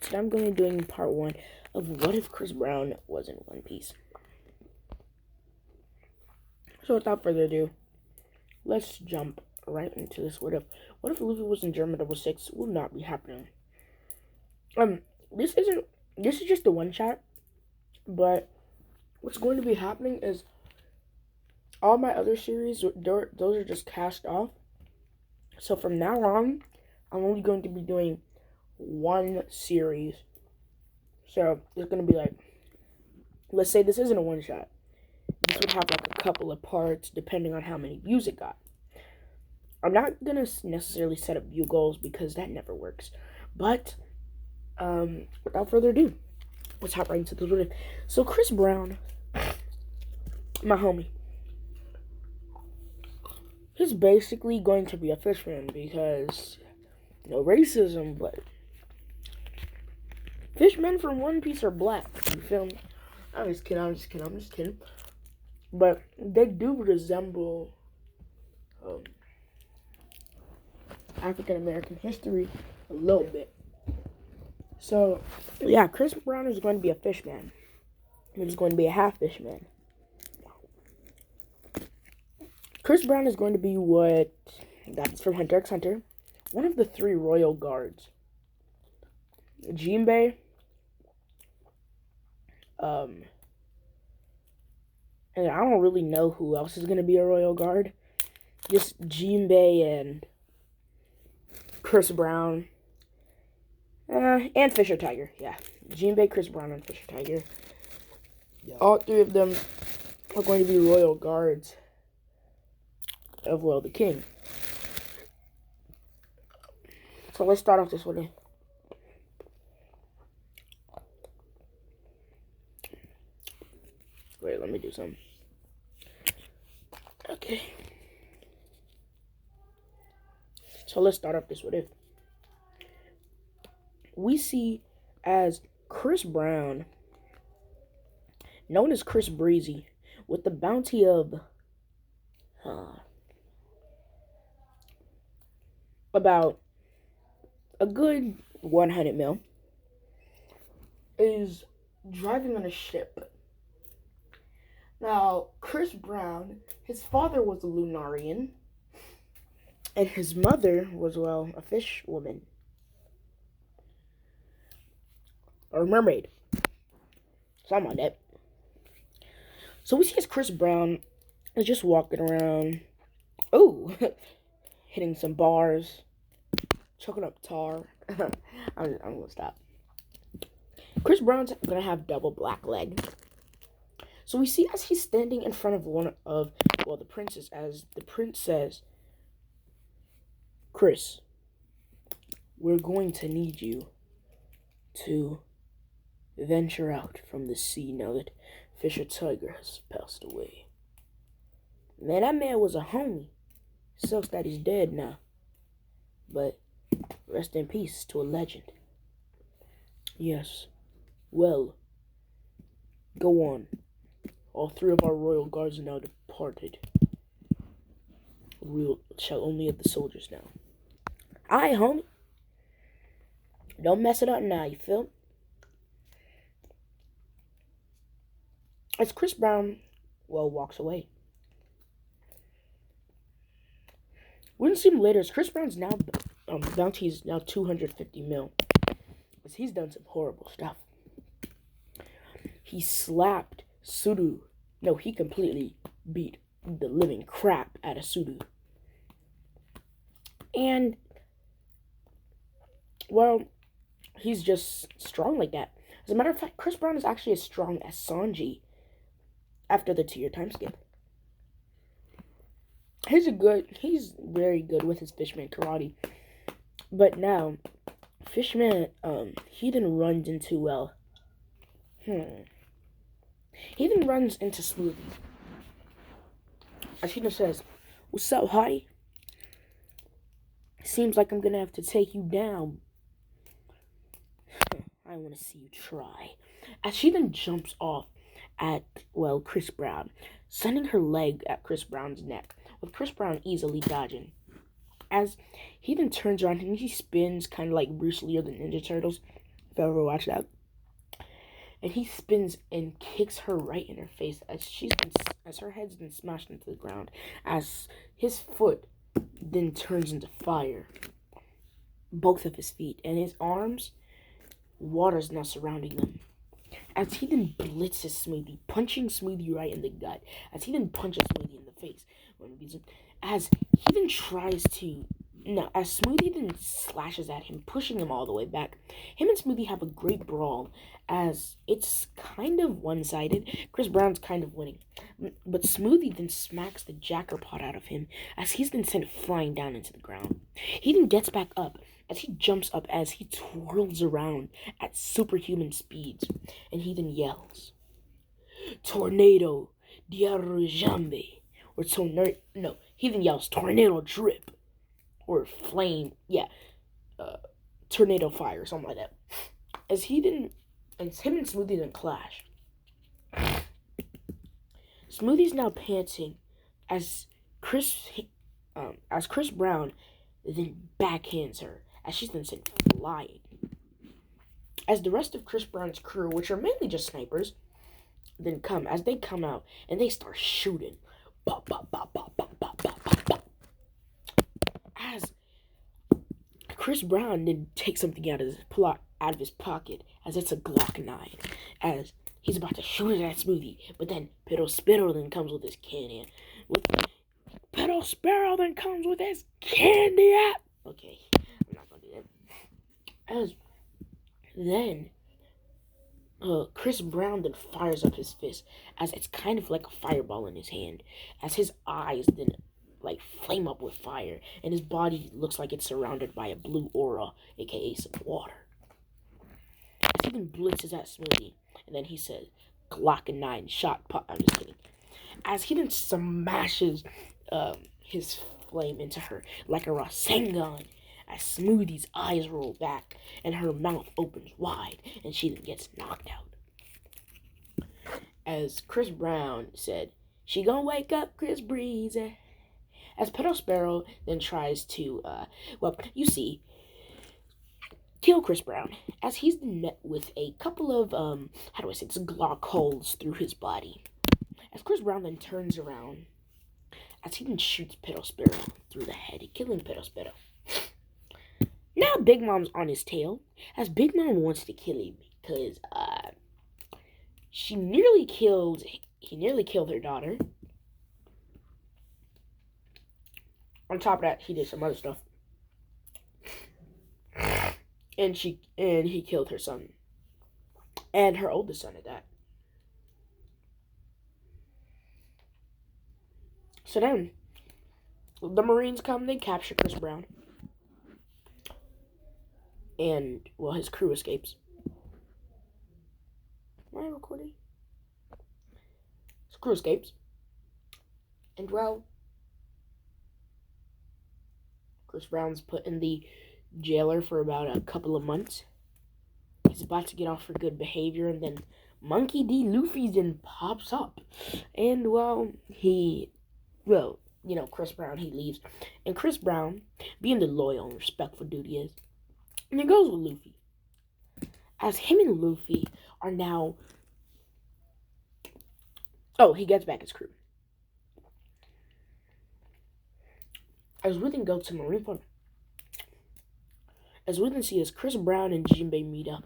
today I'm going to be doing part 1 of what if Chris Brown was in One Piece. So without further ado, let's jump right into this. What if Luffy was in German 6 will not be happening. This is just a one shot, but what's going to be happening is all my other series, those are just cast off. So from now on, I'm only going to be doing one series. So it's going to be like, let's say this isn't a one shot. This would have like a couple of parts depending on how many views it got. I'm not going to necessarily set up view goals because that never works. But without further ado, let's hop right into the video. So Chris Brown, my homie, he's basically going to be a fishman because no racism, but fishmen from One Piece are black. You feel me? I'm just kidding. But they do resemble African American history a little bit. So, yeah, Chris Brown is going to be a fishman. He's going to be a half fishman. Chris Brown is going to be what, that's from Hunter x Hunter, one of the 3 royal guards. Jinbei, and I don't really know who else is going to be a royal guard. Just Jinbei and Chris Brown, and Fisher Tiger. Yeah, Jinbei, Chris Brown, and Fisher Tiger. Yeah. All 3 of them are going to be royal guards of the king. So let's start off this one. Wait, let me do something. Okay. So let's start off this one. We see as Chris Brown, known as Chris Breezy, with the bounty of about a good 100 mil, is driving on a ship. Now, Chris Brown, his father was a Lunarian, and his mother was, a fish woman. Or a mermaid. Something like that. So we see as Chris Brown is just walking around. Oh, hitting some bars. Choking up tar. I'm gonna stop. Chris Brown's gonna have double black leg. So we see as he's standing in front of one of, the princes, as the prince says, Chris, we're going to need you to venture out from the sea now that Fisher Tiger has passed away. Man, that man was a homie. Sucks that he's dead now. But rest in peace to a legend. Yes. Well, go on. All 3 of our royal guards are now departed. We shall only have the soldiers now. Alright, homie. Don't mess it up now, you feel me? As Chris Brown, walks away. We didn't see him later as Chris Brown's now, bounty is now 250 mil. Because he's done some horrible stuff. He slapped Sudu. No, he completely beat the living crap out of Sudu. And, he's just strong like that. As a matter of fact, Chris Brown is actually as strong as Sanji after the 2-year time skip. He's very good with his fishman karate. But now, fishman, he then runs into, he then runs into Smoothie. As he says, what's up, hottie? Seems like I'm gonna have to take you down. I want to see you try. As she then jumps off at, Chris Brown, sending her leg at Chris Brown's neck, with Chris Brown easily dodging. As he then turns around and he spins kind of like Bruce Lee of the Ninja Turtles, Pharaoh, watch that. And he spins and kicks her right in her face as her head's been smashed into the ground. As his foot then turns into fire, both of his feet and his arms, water's now surrounding them. As he then blitzes Smoothie, punching Smoothie right in the gut. As he then punches Smoothie in the face. As he then tries to... No, as Smoothie then slashes at him, pushing him all the way back. Him and Smoothie have a great brawl, as it's kind of one-sided. Chris Brown's kind of winning. But Smoothie then smacks the jacker pot out of him, as he's then sent flying down into the ground. He then gets back up, as he jumps up, as he twirls around at superhuman speeds. And he then yells, "Tornado Diarujambe." Or he then yells, "Tornado Drip." Or flame, tornado fire, something like that. As him and Smoothie then clash. Smoothie's now panting as Chris Brown then backhands her as she's then sent flying. As the rest of Chris Brown's crew, which are mainly just snipers, then come out and they start shooting. Bop, bop, bop, bop, bop, bop, bop, bop, bop. As Chris Brown then takes something out of his pocket, as it's a Glock 9, as he's about to shoot it at Smoothie, but then Perospero then comes with his candy. Okay, I'm not gonna do that. As then Chris Brown then fires up his fist, as it's kind of like a fireball in his hand, as his eyes then flame up with fire, and his body looks like it's surrounded by a blue aura, aka some water. As he then blitzes at Smoothie, and then he says, "Glock 9 shot pop." I'm just kidding. As he then smashes his flame into her like a Rasengan, as Smoothie's eyes roll back and her mouth opens wide, and she then gets knocked out. As Chris Brown said, "She gonna wake up, Chris Breezy." As Perospero then tries to, kill Chris Brown, as he's been met with a couple of, Glock holes through his body. As Chris Brown then turns around, as he then shoots Perospero through the head, killing Perospero. Now Big Mom's on his tail, as Big Mom wants to kill him because, he nearly killed her daughter. On top of that, he did some other stuff. And he killed her son. And her oldest son at that. So then, the Marines come, they capture Chris Brown. And, his crew escapes. Am I recording? His crew escapes. And, Chris Brown's put in the jailer for about a couple of months. He's about to get off for good behavior, and then Monkey D. Luffy then pops up. And, Chris Brown, he leaves. And Chris Brown, being the loyal and respectful dude he is, and he goes with Luffy. As him and Luffy are now... he gets back his crew. As we then go to Marineford, as we then see as Chris Brown and Jinbei meet up,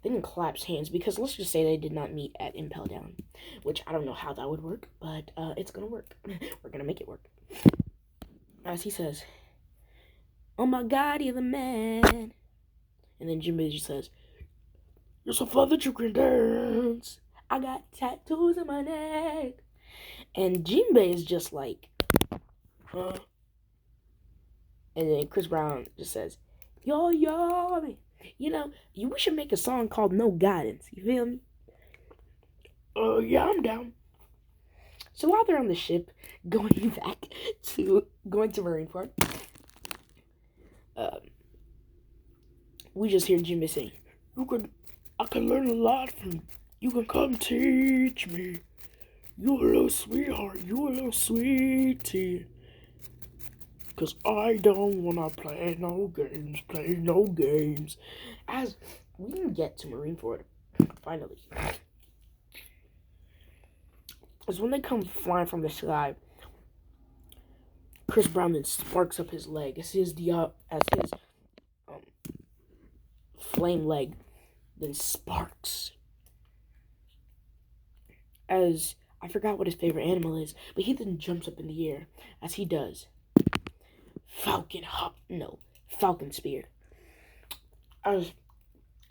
they then claps hands, because let's just say they did not meet at Impel Down, which I don't know how that would work, but it's gonna work. We're gonna make it work. As he says, "Oh my God, you're the man." And then Jinbei just says, "You're so far that you can dance. I got tattoos on my neck." And Jinbei is just like, huh? And then Chris Brown just says, "Yo, we should make a song called No Guidance." You feel me? Yeah, I'm down. So while they're on the ship, going to Marineford, we just hear Jimmy saying, "I can learn a lot from you. You can come teach me. You a little sweetheart. You a little sweetie. 'Cause I don't wanna play no games. As we can get to Marineford, finally. Is when they come flying from the sky. Chris Brown then sparks up his leg as his flame leg then sparks. As I forgot what his favorite animal is, but he then jumps up in the air as he does. Falcon Spear. As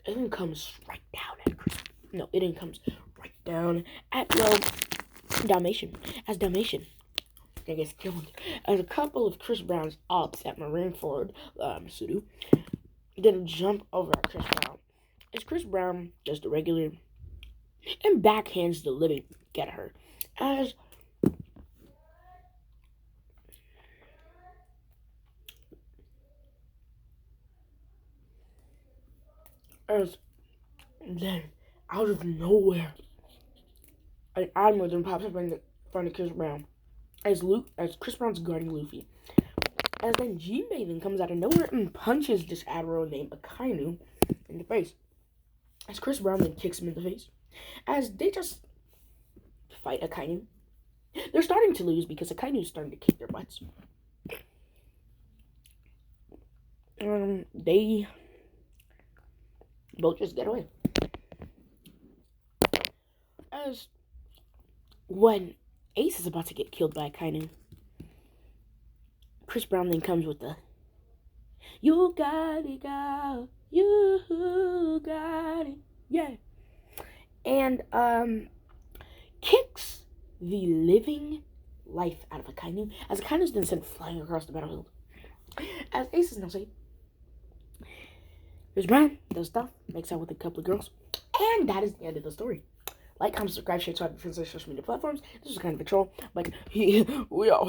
it then comes right down at Chris. No, it then comes right down at Dalmatian. As Dalmatian gets killed. As a couple of Chris Brown's ops at Marineford, Sudu, then jump over at Chris Brown. As Chris Brown does the regular and backhands the living get her. As then out of nowhere, an Admiral then pops up in front of Chris Brown as Chris Brown's guarding Luffy. As then Jinbei then comes out of nowhere and punches this Admiral named Akainu in the face. As Chris Brown then kicks him in the face. As they just fight Akainu. They're starting to lose because Akainu's starting to kick their butts. They both just get away. As when Ace is about to get killed by Akainu, Chris Brown then comes with the "You got it, girl. You got it, yeah," and kicks the living life out of Akainu as Akainu's then sent flying across the battlefield. As Ace is now safe, Chris Brown does stuff, makes out with a couple of girls, and that is the end of the story. Like, comment, subscribe, share, subscribe to social media platforms. This was kind of a troll, but we are